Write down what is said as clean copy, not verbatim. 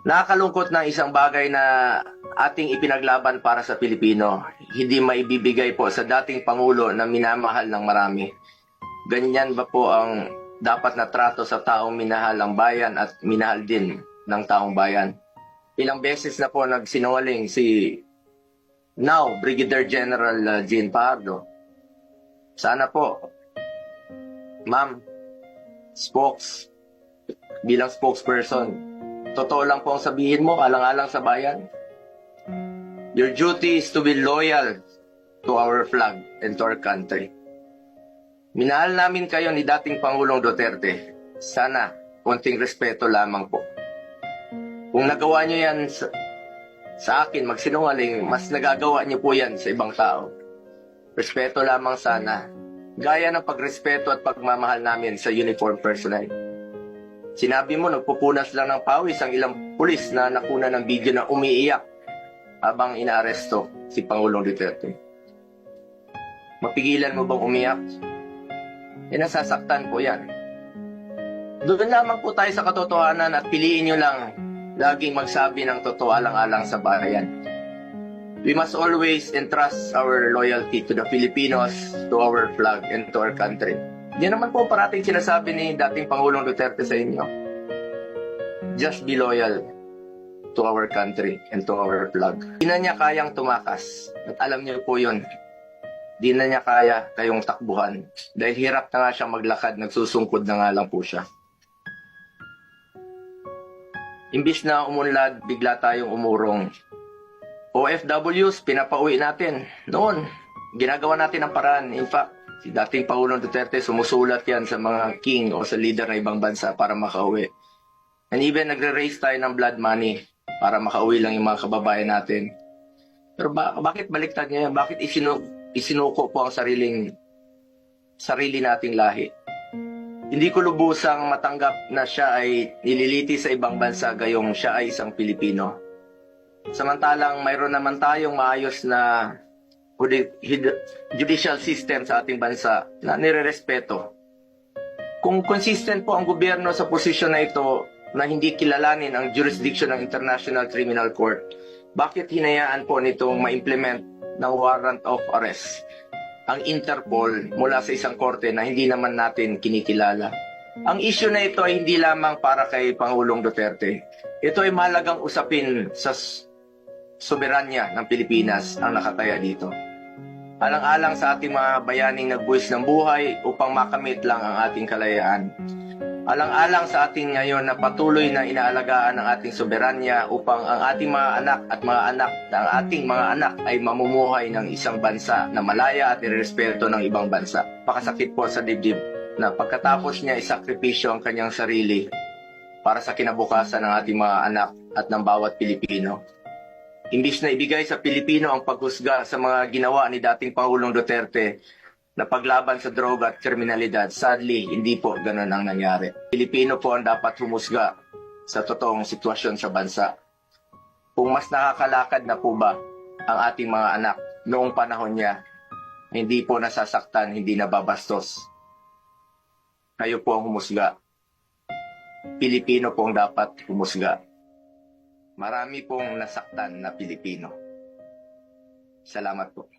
Nakakalungkot na isang bagay na ating ipinaglaban para sa Pilipino, hindi maibibigay po sa dating Pangulo na minamahal ng marami. Ganyan ba po ang dapat na trato sa taong minahal ang bayan at minahal din ng taong bayan? Ilang beses na po nagsinungaling si now Brigadier General Jean Pardo. Sana po, ma'am, bilang spokesperson, totoo lang po ang sabihin mo, alang-alang sa bayan. Your duty is to be loyal to our flag and to our country. Minahal namin kayo ni dating Pangulong Duterte. Sana, konting respeto lamang po. Kung nagawa nyo yan sa akin, magsinungaling, mas nagagawa nyo po yan sa ibang tao. Respeto lamang sana. Gaya ng pagrespeto at pagmamahal namin sa uniform personnel. Sinabi mo, nagpupunas lang ng pawis ang ilang pulis na nakuna ng video na umiiyak habang inaaresto si Pangulong Duterte. Mapigilan mo bang umiyak? Nasasaktan po yan. Doon lamang po tayo sa katotohanan at piliin nyo lang laging magsabi ng totoo alang-alang sa bayan. We must always entrust our loyalty to the Filipinos, to our flag, and to our country. Yan naman po parating sinasabi ni dating Pangulong Duterte sa inyo. Just be loyal to our country and to our flag. Di na niya kayang tumakas. At alam niyo po yun. Di na niya kaya kayong takbuhan. Dahil hirap na nga siyang maglakad, nagsusungkod na nga lang po siya. Imbis na umunlad, bigla tayong umurong. OFWs, pinapauwi natin. Noon, ginagawa natin ang paraan. In fact, si dating Pangulong Duterte, sumusulat yan sa mga king o sa leader ng ibang bansa para makauwi. And even nagre-raise tayo ng blood money para makauwi lang yung mga kababayan natin. Pero bakit baliktad niya yan? Bakit isinuko po ang sarili nating lahi? Hindi ko lubusang matanggap na siya ay nililiti sa ibang bansa gayong siya ay isang Pilipino. Samantalang mayroon naman tayong maayos na judicial system sa ating bansa na nirerespeto. Kung consistent po ang gobyerno sa posisyon na ito na hindi kilalanin ang jurisdiction ng International Criminal Court, bakit hinayaan po nitong ma-implement ng warrant of arrest ang Interpol mula sa isang korte na hindi naman natin kinikilala? Ang issue na ito ay hindi lamang para kay Pangulong Duterte. Ito ay mahalagang usapin sa soberanya ng Pilipinas ang nakataya dito. Alang-alang sa ating mga bayaning nagbuwis ng buhay upang makamit lang ang ating kalayaan. Alang-alang sa ating ngayon na patuloy na inaalagaan ang ating soberanya upang ang ating mga anak at mga anak na ang ating mga anak ay mamumuhay ng isang bansa na malaya at irespeto ng ibang bansa. Pakasakit po sa dibdib na pagkatapos niya isakripisyo ang kanyang sarili para sa kinabukasan ng ating mga anak at ng bawat Pilipino. Imbis na ibigay sa Pilipino ang paghusga sa mga ginawa ni dating Pangulong Duterte na paglaban sa droga at kriminalidad, sadly, hindi po ganun ang nangyari. Pilipino po ang dapat humusga sa totoong sitwasyon sa bansa. Kung mas nakakalakad na po ba ang ating mga anak noong panahon niya, hindi po nasasaktan, hindi nababastos. Kayo po ang humusga. Pilipino po ang dapat humusga. Marami pong nasaktan na Pilipino. Salamat po.